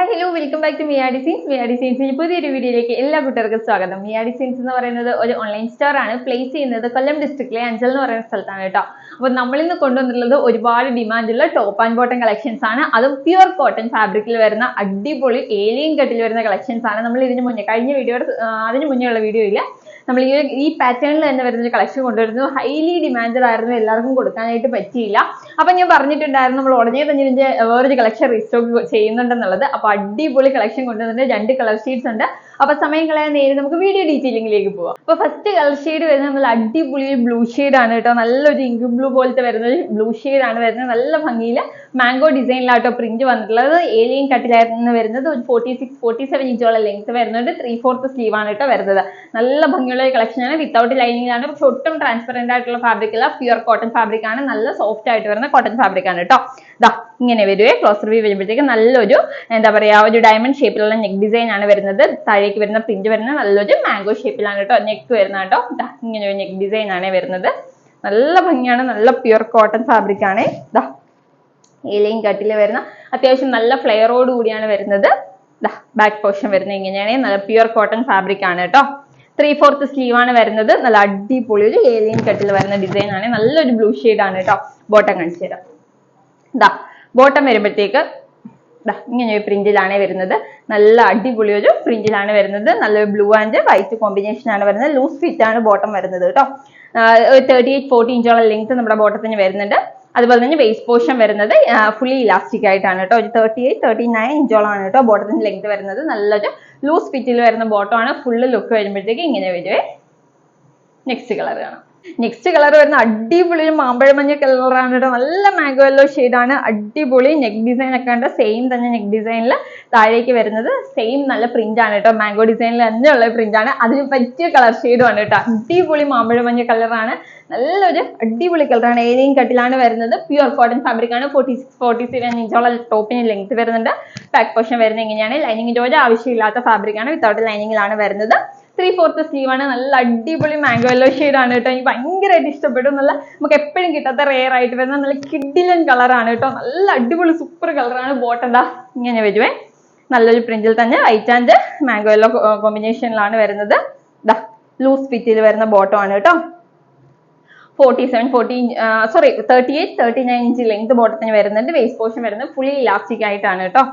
Hi hello welcome back to മിയാഡി സീൻസ് പുതിയൊരു വീഡിയോയിലേക്ക് എല്ലാ കൂട്ടുകാർക്കും സ്വാഗതം. മിയാഡി സീൻസ് എന്ന് പറയുന്നത് ഒരു ഓൺലൈൻ സ്റ്റോർ ആണ്. പ്ലേസ് ചെയ്യുന്നത് കൊല്ലം ഡിസ്ട്രിക്റ്റിലെ അഞ്ചൽ എന്ന് പറയുന്ന സ്ഥലത്താണ് കേട്ടോ. അപ്പോൾ നമ്മളിന്ന് കൊണ്ടുവന്നിട്ടുള്ളത് ഒരുപാട് ഡിമാൻഡുള്ള ടോപ്പ് ആൻഡ് ബോട്ടം കളക്ഷൻസ് ആണ്. അതും പ്യുവർ കോട്ടൺ ഫാബ്രിക്കിൽ വരുന്ന അടിപൊളി ഏലിയൻ കട്ടിൽ വരുന്ന കളക്ഷൻസ് ആണ്. നമ്മൾ ഇതിന് മുന്നേ കഴിഞ്ഞ വീഡിയോയുടെ അതിന് മുന്നേ ഉള്ള വീഡിയോയിൽ നമ്മൾ ഈ പാറ്റേണിൽ തന്നെ വരുന്ന കളക്ഷൻ കൊണ്ടുവരുന്നു. ഹൈലി ഡിമാൻഡഡ് ആയിരുന്നു, എല്ലാവർക്കും കൊടുക്കാനായിട്ട് പറ്റിയില്ല. അപ്പൊ ഞാൻ പറഞ്ഞിട്ടുണ്ടായിരുന്നു നമ്മൾ ഉടനെ തന്നെ ഇതിന്റെ വേറൊരു കളക്ഷൻ റീസ്റ്റോക്ക് ചെയ്യുന്നുണ്ടെന്നുള്ളത്. അപ്പൊ അടിപൊളി കളക്ഷൻ കൊണ്ടുവന്നിട്ട് 2 കളർ ഷീറ്റ്സ് ഉണ്ട്. അപ്പൊ സമയം കളയാൻ നേരെ നമുക്ക് വീഡിയോ ഡീറ്റെയിലിംഗിലേക്ക് പോവാം. അപ്പൊ ഫസ്റ്റ് കളർ ഷെയ്ഡ് വരുന്നത് നല്ല അടിപൊളി ബ്ലൂ ഷെയ്ഡ് ആണ് കേട്ടോ. നല്ലൊരു ഇങ്ക് ബ്ലൂ പോലത്തെ വരുന്ന ഒരു ബ്ലൂ ഷെയ്ഡ് ആണ് വരുന്നത്. നല്ല ഭംഗിയിൽ മാംഗോ ഡിസൈനിലാട്ടോ പ്രിന്റ് വന്നിട്ടുള്ളത്. ഏലിയൻ കട്ടിലായിരുന്നു വരുന്നത്. ഒരു 46-47 ഇഞ്ചോളം ലെങ്ത് വരുന്നുണ്ട്. 3/4 സ്ലീവ് ആണ് കേട്ടോ വരുന്നത്. നല്ല ഭംഗിയുള്ള കളക്ഷൻ ആണ്. വിത്തൗട്ട് ലൈനിങ് ആണ്, പക്ഷെ ഒട്ടും ട്രാൻസ്പെറന്റ് ആയിട്ടുള്ള ഫാബ്രിക് അല്ല. പ്യുവർ കോട്ടൺ ഫാബ്രിക് ആണ്. നല്ല സോഫ്റ്റ് ആയിട്ട് വരുന്ന കോട്ടൺ ഫാബ്രിക് ആണ് കേട്ടോ. ദാ ഇങ്ങനെ വരുവേ. ക്ലോസർ വ്യൂ വരുമ്പോഴത്തേക്ക് നല്ലൊരു എന്താ പറയാ ഒരു ഡയമണ്ട് ഷേപ്പിലുള്ള നെക്ക് ഡിസൈൻ ആണ് വരുന്നത്. താഴേക്ക് വരുന്ന പ്രിന്റ് വരുന്ന നല്ലൊരു മാംഗോ ഷേപ്പിലാണ് കേട്ടോ നെക്ക് വരുന്നത് കേട്ടോ. ഇങ്ങനെ ഒരു നെക്ക് ഡിസൈൻ ആണ് വരുന്നത്. നല്ല ഭംഗിയാണ്. നല്ല പ്യുവർ കോട്ടൺ ഫാബ്രിക് ആണ്. ദാ ഏലിയൻ കട്ടിൽ വരുന്ന അത്യാവശ്യം നല്ല ഫ്ലെയറോട് കൂടിയാണ് വരുന്നത്. ബാക്ക് പോർഷൻ വരുന്നത് ഇങ്ങനെയാണ്. നല്ല പ്യുവർ കോട്ടൺ ഫാബ്രിക് ആണ് കേട്ടോ. 3/4 സ്ലീവ് ആണ് വരുന്നത്. നല്ല അടിപൊളി ഒരു ഏലിയൻ കട്ടിൽ വരുന്ന ഡിസൈൻ ആണ്. നല്ലൊരു ബ്ലൂ ഷെയ്ഡ് ആണ് കേട്ടോ. ബോട്ടം കാണിച്ചു തരാം. ദാ ബോട്ടം വരുമ്പോഴത്തേക്ക് ഇങ്ങനെ ഒരു പ്രിന്റിലാണ് വരുന്നത്. നല്ല അടിപൊളി ഒരു പ്രിന്റിലാണ് വരുന്നത്. നല്ലൊരു ബ്ലൂ ആൻഡ് വൈറ്റ് കോമ്പിനേഷൻ ആണ് വരുന്നത്. ലൂസ് ഫിറ്റ് ആണ് ബോട്ടം വരുന്നത് കേട്ടോ. 38-40 ഇഞ്ചോളം ലെങ്ത് നമ്മുടെ ബോട്ടത്തിന് വരുന്നുണ്ട്. അതുപോലെ തന്നെ വേസ്റ്റ് പോർഷൻ വരുന്നത് ഫുള്ളി ഇലാസ്റ്റിക് ആയിട്ടാണ് കേട്ടോ. ഒരു 38-39 ഇഞ്ചോളം ആണ് കേട്ടോ ബോട്ടത്തിന്റെ ലെങ്ത് വരുന്നത്. നല്ലൊരു ലൂസ് ഫിറ്റിൽ വരുന്ന ബോട്ടം ആണ്. ഫുള്ള് ലുക്ക് വരുമ്പോഴത്തേക്ക് ഇങ്ങനെ വരുവേ. നെക്സ്റ്റ് കളർ കാണാം. നെക്സ്റ്റ് കളർ വരുന്ന അടിപൊളി മാമ്പഴ മഞ്ഞ കളറാണ് കേട്ടോ. നല്ല മാംഗോ യെല്ലോ ഷെയ്ഡാണ്. അടിപൊളി നെക്ക് ഡിസൈൻ ഒക്കെ ഉണ്ട്. സെയിം തന്നെ നെക്ക് ഡിസൈനിൽ താഴേക്ക് വരുന്നത് സെയിം നല്ല പ്രിന്റ് ആണ് കേട്ടോ. മാംഗോ ഡിസൈനിൽ തന്നെയുള്ള പ്രിന്റ് ആണ്. അതിന് പറ്റിയ കളർ ഷെയ്ഡും ആണ് കേട്ടോ. അടിപൊളി മാമ്പഴ മഞ്ഞ കളറാണ്. നല്ലൊരു അടിപൊളി കളറാണ്. ഏലിയൻ കട്ടിലാണ് വരുന്നത്. പ്യുവർ കോട്ടൺ ഫാബ്രിക് ആണ്. 46-47 ഇഞ്ചോളം ടോപ്പിന് ലെങ്ത് വരുന്നുണ്ട്. ബാക്ക് പോർഷൻ വരുന്നത് ഇങ്ങനെയാണ്. ലൈനിങ്ങിന്റെ ഒരു ആവശ്യമില്ലാത്ത ഫാബ്രിക് ആണ്. വിത്തൗട്ട് ലൈനിങ്ങിലാണ് വരുന്നത്. 3/4 സ്ലീവ് ആണ്. നല്ല അടിപൊളി മാംഗോ യെല്ലോ ഷെയ്ഡ് ആണ് കേട്ടോ. എനിക്ക് ഭയങ്കരമായിട്ട് ഇഷ്ടപ്പെട്ടു. നല്ല നമുക്ക് എപ്പോഴും കിട്ടാത്ത റെയർ ആയിട്ട് വരുന്ന നല്ല കിഡിലൻ കളറാണ് കേട്ടോ. നല്ല അടിപൊളി സൂപ്പർ കളറാണ്. ബോട്ടം ദാ ഇങ്ങനെ വരുവേ. നല്ലൊരു പ്രിന്റിൽ തന്നെ വൈറ്റ് ആൻഡ് മാംഗോ യെല്ലോ കോമ്പിനേഷനിലാണ് വരുന്നത്. ദാ ലൂസ് ഫിറ്റിൽ വരുന്ന ബോട്ടം ആണ് കേട്ടോ. 38-39 ഇഞ്ച് ലെങ്ത് ബോട്ടത്തിന് വരുന്നുണ്ട്. വേസ്റ്റ് പോർഷൻ വരുന്നത് ഫുള്ളി ഇലാസ്റ്റിക് ആയിട്ടാണ് കേട്ടോ.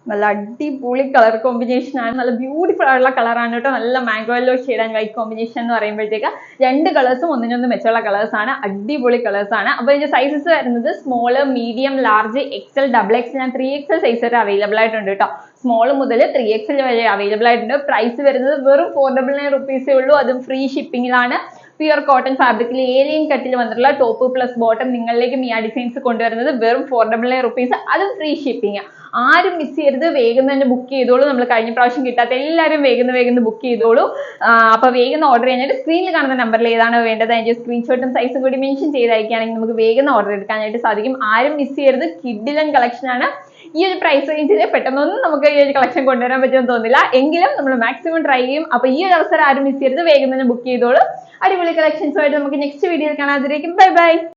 നല്ല അടിപൊളി കളർ കോമ്പിനേഷൻ ആണ്. നല്ല ബ്യൂട്ടിഫുൾ ആയിട്ടുള്ള കളറാണ് കേട്ടോ. നല്ല mango yellow shade and white combination എന്ന് പറയുമ്പോഴത്തേക്ക് 2 കളേഴ്സും ഒന്നിനൊന്ന് മെച്ചമുള്ള കളേഴ്സ് ആണ്. അടിപൊളി കളേഴ്സ് ആണ്. അപ്പൊ ഇതിന്റെ സൈസസ് വരുന്നത് small, medium, large, XL, XXL ഞാൻ 3XL സൈസ് വരെ അവൈലബിൾ ആയിട്ടുണ്ട് കേട്ടോ. സ്മോൾ മുതൽ 3XL വരെ അവൈലബിൾ ആയിട്ടുണ്ട്. പ്രൈസ് വരുന്നത് വെറും 499 റുപ്പീസേ ഉള്ളൂ. അതും ഫ്രീ ഷിപ്പിംഗിലാണ്. പ്യുവർ കോട്ടൺ ഫാബ്രിക്കിൽ ഏലിയൻ കട്ടിൽ വന്നിട്ടുള്ള ടോപ്പ് പ്ലസ് ബോട്ടം നിങ്ങളിലേക്ക് മിയ ഡിസൈൻസ് കൊണ്ടുവരുന്നത് വെറും 499 റുപ്പീസ്. അതും ഫ്രീ ഷിപ്പിംഗ്. ആരും മിസ് ചെയ്യരുത്. വേഗം തന്നെ ബുക്ക് ചെയ്തോളൂ. നമ്മൾ കഴിഞ്ഞ പ്രാവശ്യം കിട്ടാത്ത എല്ലാവരും വേഗം ബുക്ക് ചെയ്തോളൂ. അപ്പൊ വേഗം ഓർഡർ ചെയ്യാനായിട്ട് സ്ക്രീനിൽ കാണുന്ന നമ്പറിൽ ഏതാണ് വേണ്ടത് അതിന്റെ സ്ക്രീൻഷോട്ടും സൈസും കൂടി മെൻഷൻ ചെയ്തയക്കുകയാണെങ്കിൽ നമുക്ക് വേഗം ഓർഡർ എടുക്കാനായിട്ട് സാധിക്കും. ആരും മിസ് ചെയ്യരുത്. കിഡിലൻ കളക്ഷൻ ആണ്. ഈ ഒരു പ്രൈസ് റേഞ്ചിൽ പെട്ടെന്നൊന്നും നമുക്ക് ഈ ഒരു കളക്ഷൻ കൊണ്ടുവരാൻ പറ്റുമെന്ന് തോന്നില്ല. എങ്കിലും നമ്മൾ മാക്സിമം ട്രൈ ചെയ്യും. അപ്പൊ ഈ ഒരു അവസരം ആരും മിസ് ചെയ്യരുത്. വേഗം തന്നെ ബുക്ക് ചെയ്തോളൂ. അടിപൊളി കളക്ഷൻസുമായിട്ട് നമുക്ക് നെക്സ്റ്റ് വീഡിയോയിൽ കാണാതിരിക്കും. Bye bye.